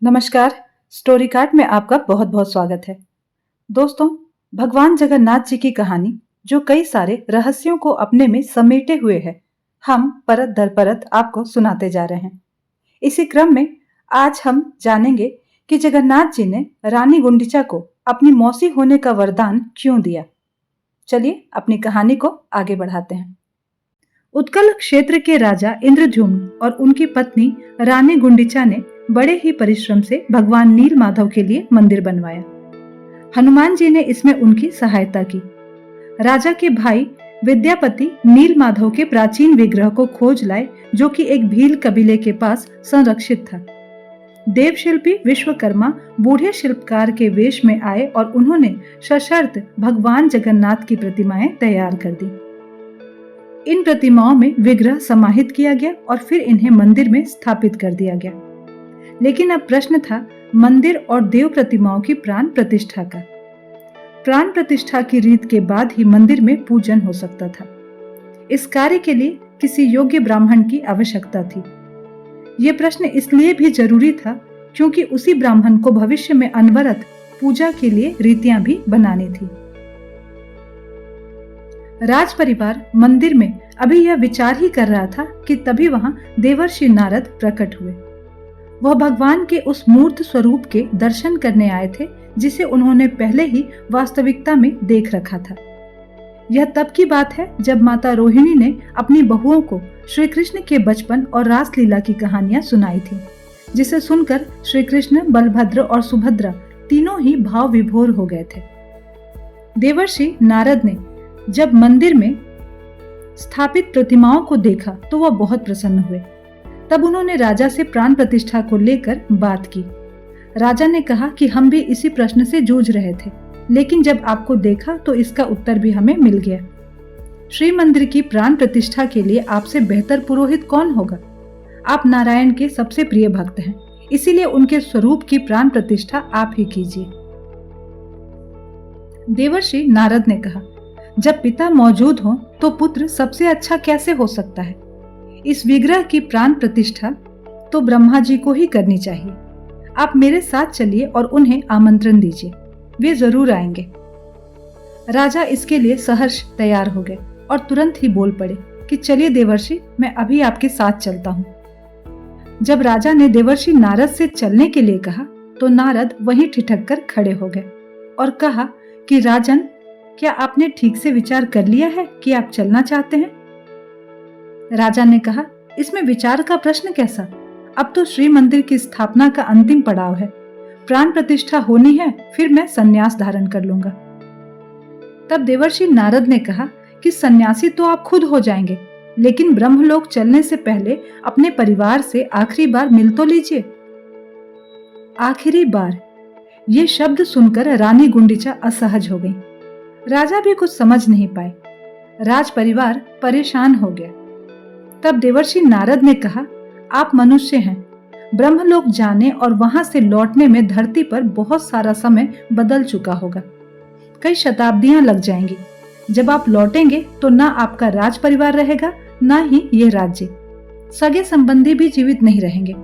नमस्कार। Story card में आपका बहुत बहुत स्वागत है। दोस्तों, भगवान जगन्नाथ जी की कहानी जो कई सारे रहस्यों को अपने में समेटे हुए है, हम परत दर परत आपको सुनाते जा रहे हैं। इसी क्रम में आज हम जानेंगे कि जगन्नाथ जी ने रानी गुंडिचा को अपनी मौसी होने का वरदान क्यों दिया। चलिए अपनी कहानी को आगे बढ़ाते हैं। उत्कल क्षेत्र के राजा इंद्रद्युम्न और उनकी पत्नी रानी गुंडिचा ने बड़े ही परिश्रम से भगवान नील माधव के लिए मंदिर बनवाया। हनुमान जी ने इसमें उनकी सहायता की। राजा के भाई विद्यापति नील माधव के प्राचीन विग्रह को खोज लाए, जो कि एक भील कबीले के पास संरक्षित था। देवशिल्पी विश्वकर्मा बूढ़े शिल्पकार के वेश में आए और उन्होंने सशर्त भगवान जगन्नाथ की प्रतिमाएं तैयार कर दी। इन प्रतिमाओं में विग्रह समाहित किया गया और फिर इन्हें मंदिर में स्थापित कर दिया गया। लेकिन अब प्रश्न था मंदिर और देव प्रतिमाओं की प्राण प्रतिष्ठा का। प्राण प्रतिष्ठा की रीत के बाद ही मंदिर में पूजन हो सकता था। इस कार्य के लिए किसी योग्य ब्राह्मण की आवश्यकता थी। यह प्रश्न इसलिए भी जरूरी था क्योंकि उसी ब्राह्मण को भविष्य में अनवरत पूजा के लिए रीतियां भी बनानी थी। राज परिवार मंदिर में अभी यह विचार ही कर रहा था कि तभी वहां देवर्षि नारद प्रकट हुए। वह भगवान के उस मूर्त स्वरूप के दर्शन करने आए थे जिसे उन्होंने पहले ही वास्तविकता में देख रखा था। यह तब की बात है जब माता रोहिणी ने अपनी बहुओं को श्री कृष्ण के बचपन और रासलीला की कहानियां सुनाई थी, जिसे सुनकर श्री कृष्ण, बलभद्र और सुभद्रा तीनों ही भाव विभोर हो गए थे। देवर्षि नारद ने जब मंदिर में स्थापित प्रतिमाओं को देखा तो वह बहुत प्रसन्न हुए। तब उन्होंने राजा से प्राण प्रतिष्ठा को लेकर बात की। राजा ने कहा कि हम भी इसी प्रश्न से जूझ रहे थे, लेकिन जब आपको देखा तो इसका उत्तर भी हमें मिल गया। श्री मंदिर की प्राण प्रतिष्ठा के लिए आपसे बेहतर पुरोहित कौन होगा? आप नारायण के सबसे प्रिय भक्त हैं, इसीलिए उनके स्वरूप की प्राण प्रतिष्ठा आप ही कीजिए। देवर्षि नारद ने कहा, जब पिता मौजूद हो तो पुत्र सबसे अच्छा कैसे हो सकता है? इस विग्रह की प्राण प्रतिष्ठा तो ब्रह्मा जी को ही करनी चाहिए। आप मेरे साथ चलिए और उन्हें आमंत्रण दीजिए, वे जरूर आएंगे। राजा इसके लिए सहर्ष तैयार हो गए और तुरंत ही बोल पड़े कि चलिए देवर्षि, मैं अभी आपके साथ चलता हूँ। जब राजा ने देवर्षि नारद से चलने के लिए कहा तो नारद वहीं ठिठक कर खड़े हो गए और कहा कि राजन, क्या आपने ठीक से विचार कर लिया है कि आप चलना चाहते हैं? राजा ने कहा, इसमें विचार का प्रश्न कैसा? अब तो श्री मंदिर की स्थापना का अंतिम पड़ाव है। प्राण प्रतिष्ठा होनी है, फिर मैं संन्यास धारण कर लूंगा। तब देवर्षि नारद ने कहा कि सन्यासी तो आप खुद हो जाएंगे, लेकिन ब्रह्मलोक चलने से पहले अपने परिवार से आखिरी बार मिल तो लीजिए। आखिरी बार, ये शब्द सुनकर रानी गुंडिचा असहज हो गई। राजा भी कुछ समझ नहीं पाए। राज परिवार परेशान हो गया। तब देवर्षि नारद ने कहा, आप मनुष्य हैं, ब्रह्मलोक जाने और वहां से लौटने में धरती पर बहुत सारा समय बदल चुका होगा। कई शताब्दियां लग जाएंगी। जब आप लौटेंगे तो ना आपका राज परिवार रहेगा, ना ही ये राज्य। सगे संबंधी भी जीवित नहीं रहेंगे।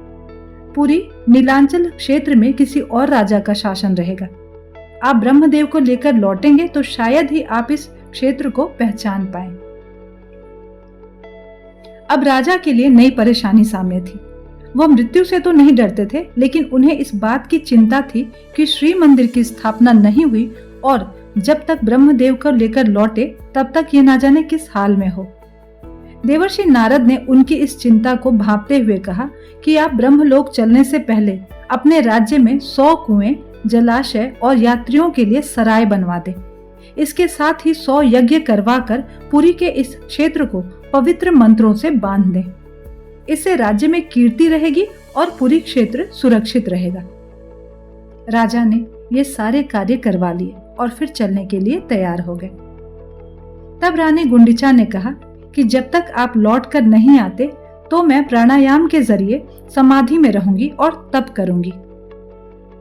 पूरी नीलांचल क्षेत्र में किसी और राजा का शासन रहेगा। आप ब्रह्मदेव को लेकर लौटेंगे तो शायद ही आप इस क्षेत्र को पहचान पाएं। अब राजा के लिए नई परेशानी सामने थी। वह मृत्यु से तो नहीं डरते थे, लेकिन उन्हें इस बात की चिंता थी कि श्री मंदिर की स्थापना नहीं हुई और जब तक ब्रह्मदेव को लेकर लौटे तब तक ये ना जाने किस हाल में हो। देवर्षि नारद ने उनकी इस चिंता को भांपते हुए कहा कि आप ब्रह्मलोक चलने से पहले अपने राज्य में 100 कुएं, जलाशय और यात्रियों के लिए सराय बनवा दे। इसके साथ ही 100 यज्ञ करवाकर पुरी के इस क्षेत्र को पवित्र मंत्रों से बांध दे। इससे राज्य में कीर्ति रहेगी और पुरी क्षेत्र सुरक्षित रहेगा। राजा ने ये सारे कार्य करवा लिए और फिर चलने के लिए तैयार हो गए। तब रानी गुंडिचा ने कहा कि जब तक आप लौट कर नहीं आते तो मैं प्राणायाम के जरिए समाधि में रहूंगी और तप करूंगी।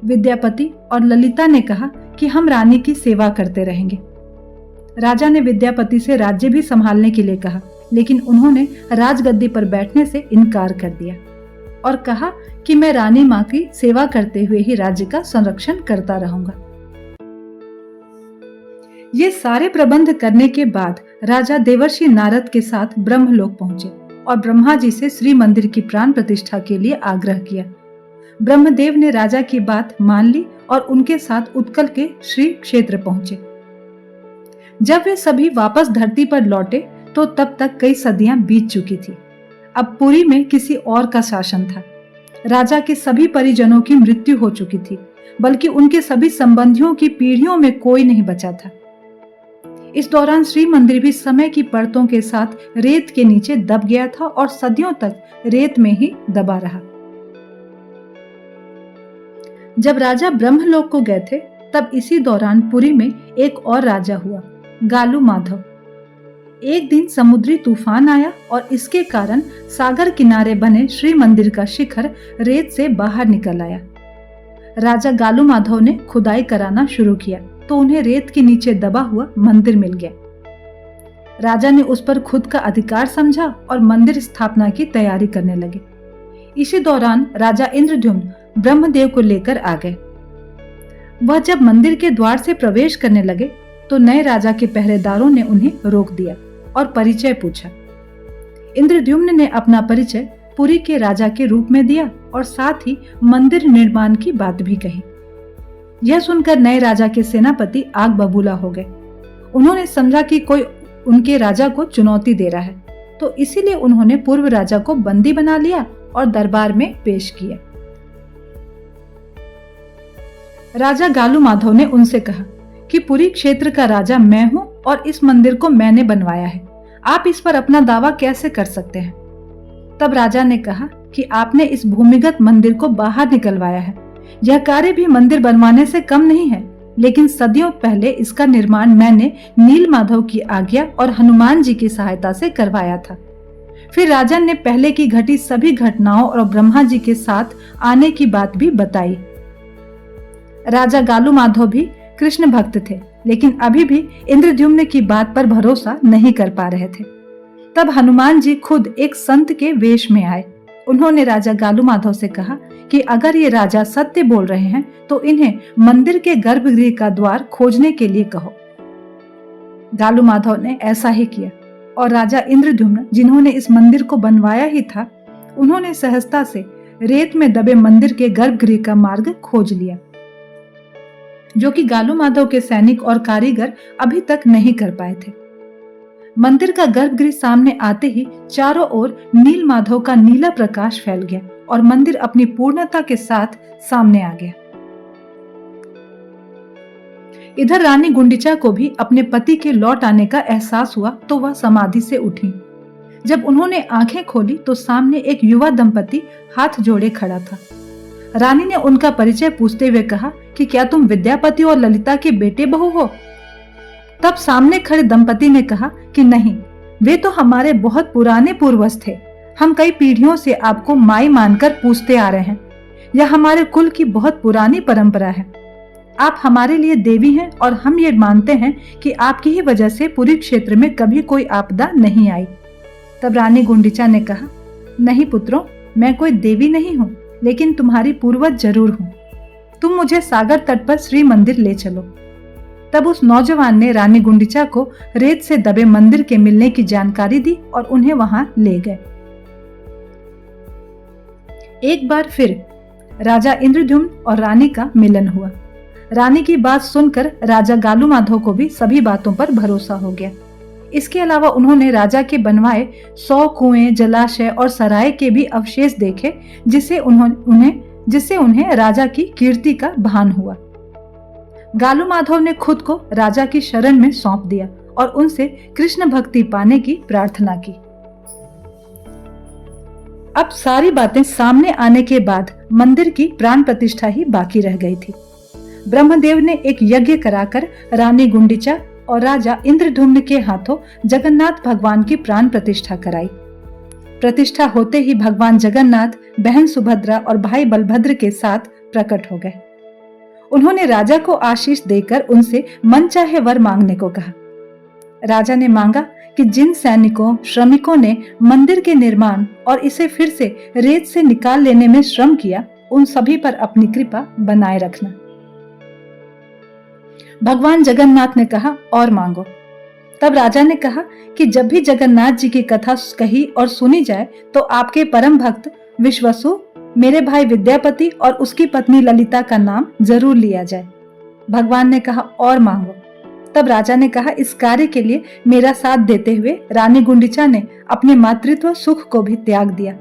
विद्यापति और ललिता ने कहा कि हम रानी की सेवा करते रहेंगे। राजा ने विद्यापति से राज्य भी संभालने के लिए कहा, लेकिन उन्होंने राजगद्दी पर बैठने से इनकार कर दिया। और कहा कि मैं रानी माँ की सेवा करते हुए ही राज्य का संरक्षण करता रहूंगा। ये सारे प्रबंध करने के बाद राजा देवर्षि नारद के साथ ब्रह्मलोक पहुंचे और ब्रह्मा जी से श्री मंदिर की प्राण प्रतिष्ठा के लिए आग्रह किया। ब्रह्मदेव ने राजा की बात मान ली और उनके साथ उत्कल के श्री क्षेत्र पहुंचे। जब वे सभी वापस धरती पर लौटे तो तब तक कई सदियां बीत चुकी थी। अब पुरी में किसी और का शासन था। राजा के सभी परिजनों की मृत्यु हो चुकी थी, बल्कि उनके सभी संबंधियों की पीढ़ियों में कोई नहीं बचा था। इस दौरान श्री मंदिर भी समय की परतों के साथ रेत के नीचे दब गया था और सदियों तक रेत में ही दबा रहा। जब राजा ब्रह्मलोक को गए थे तब इसी दौरान पुरी में एक और राजा हुआ, गालू माधव। एक दिन समुद्री तूफान आया और इसके कारण सागर किनारे बने श्री मंदिर का शिखर रेत से बाहर निकल आया। राजा गालू माधव ने खुदाई कराना शुरू किया तो उन्हें रेत के नीचे दबा हुआ मंदिर मिल गया। राजा ने उस पर खुद का अधिकार समझा और मंदिर स्थापना की तैयारी करने लगे। इसी दौरान राजा इंद्रद्युम्न ब्रह्मदेव को लेकर आ गए। वह जब मंदिर के द्वार से प्रवेश करने लगे तो नए राजा के पहरेदारों ने उन्हें रोक दिया और परिचय पूछा। इंद्रद्युम्न ने अपना परिचय पुरी के राजा के रूप में दिया और साथ ही मंदिर निर्माण की बात भी कही। यह सुनकर नए राजा के सेनापति आग बबूला हो गए। उन्होंने समझा कि कोई उनके राजा को चुनौती दे रहा है, तो इसीलिए उन्होंने पूर्व राजा को बंदी बना लिया और दरबार में पेश किया। राजा गालू माधव ने उनसे कहा कि पुरी क्षेत्र का राजा मैं हूं और इस मंदिर को मैंने बनवाया है। आप इस पर अपना दावा कैसे कर सकते हैं? तब राजा ने कहा कि आपने इस भूमिगत मंदिर को बाहर निकलवाया है। यह कार्य भी मंदिर बनवाने से कम नहीं है, लेकिन सदियों पहले इसका निर्माण मैंने नील माधव की आज्ञा और हनुमान जी की सहायता से करवाया था। फिर राजा ने पहले की घटी सभी घटनाओं और ब्रह्मा जी के साथ आने की बात भी बताई। राजा गालू माधव भी कृष्ण भक्त थे, लेकिन अभी भी इंद्रद्युम्न की बात पर भरोसा नहीं कर पा रहे थे। तब हनुमान जी खुद एक संत के वेश में आए। उन्होंने राजा गालू माधव से कहा कि अगर ये राजा सत्य बोल रहे हैं तो इन्हें मंदिर के गर्भगृह का द्वार खोजने के लिए कहो। गालू माधव ने ऐसा ही किया और राजा इंद्रद्युम्न, जिन्होंने इस मंदिर को बनवाया ही था, उन्होंने सहजता से रेत में दबे मंदिर के गर्भगृह का मार्ग खोज लिया, जो कि गालू माधव के सैनिक और कारीगर अभी तक नहीं कर पाए थे। मंदिर का गर्भगृह सामने आते ही चारों ओर नील माधव का नीला प्रकाश फैल गया और मंदिर अपनी पूर्णता के साथ सामने आ गया। इधर रानी गुंडिचा को भी अपने पति के लौट आने का एहसास हुआ तो वह समाधि से उठी। जब उन्होंने आंखें खोली तो सामने एक युवा दंपति हाथ जोड़े खड़ा था। रानी ने उनका परिचय पूछते हुए कहा कि क्या तुम विद्यापति और ललिता के बेटे बहू हो? तब सामने खड़े दंपति ने कहा कि नहीं, वे तो हमारे बहुत पुराने पूर्वज थे। हम कई पीढ़ियों से आपको माई मानकर पूछते आ रहे हैं। यह हमारे कुल की बहुत पुरानी परंपरा है। आप हमारे लिए देवी हैं और हम ये मानते हैं कि आपकी ही वजह से पूरी क्षेत्र में कभी कोई आपदा नहीं आई। तब रानी गुंडिचा ने कहा, नहीं पुत्रों, मैं कोई देवी नहीं हूँ, लेकिन तुम्हारी पूर्वज जरूर हूँ। तुम मुझे सागर तट पर श्री मंदिर ले चलो। तब उस नौजवान ने रानी गुंडिचा को रेत से दबे मंदिर के मिलने की जानकारी दी और उन्हें वहां ले गए। एक बार फिर राजा इंद्रद्युम्न और रानी का मिलन हुआ। रानी की बात सुनकर राजा गालू माधव को भी सभी बातों पर भरोसा हो गया। इसके अलावा उन्होंने राजा के बनवाए 100 कुएं, जलाशय और सराय के भी अवशेष देखे, जिससे उन्हें राजा की कीर्ति का भान हुआ। गालू माधव ने खुद को राजा की शरण में सौंप दिया और उनसे कृष्ण भक्ति पाने की प्रार्थना की। अब सारी बातें सामने आने के बाद मंदिर की प्राण प्रतिष्ठा ही बाकी रह गई थी। ब्रह्मदेव ने एक यज्ञ कराकर रानी गुंडिचा और राजा इंद्रद्युम्न के हाथों जगन्नाथ भगवान की प्राण प्रतिष्ठा कराई। प्रतिष्ठा होते ही भगवान जगन्नाथ बहन सुभद्रा और भाई बलभद्र के साथ प्रकट हो गए। उन्होंने राजा को आशीष देकर उनसे मनचाहे वर मांगने को कहा। राजा ने मांगा कि जिन सैनिकों श्रमिकों ने मंदिर के निर्माण और इसे फिर से रेत से निकाल लेने में श्रम किया, उन सभी पर अपनी कृपा बनाए रखना। भगवान जगन्नाथ ने कहा, और मांगो। तब राजा ने कहा कि जब भी जगन्नाथ जी की कथा कही और सुनी जाए तो आपके परम भक्त विश्वसु, मेरे भाई विद्यापति और उसकी पत्नी ललिता का नाम जरूर लिया जाए। भगवान ने कहा, और मांगो। तब राजा ने कहा, इस कार्य के लिए मेरा साथ देते हुए रानी गुंडिचा ने अपने मातृत्व सुख को भी त्याग दिया।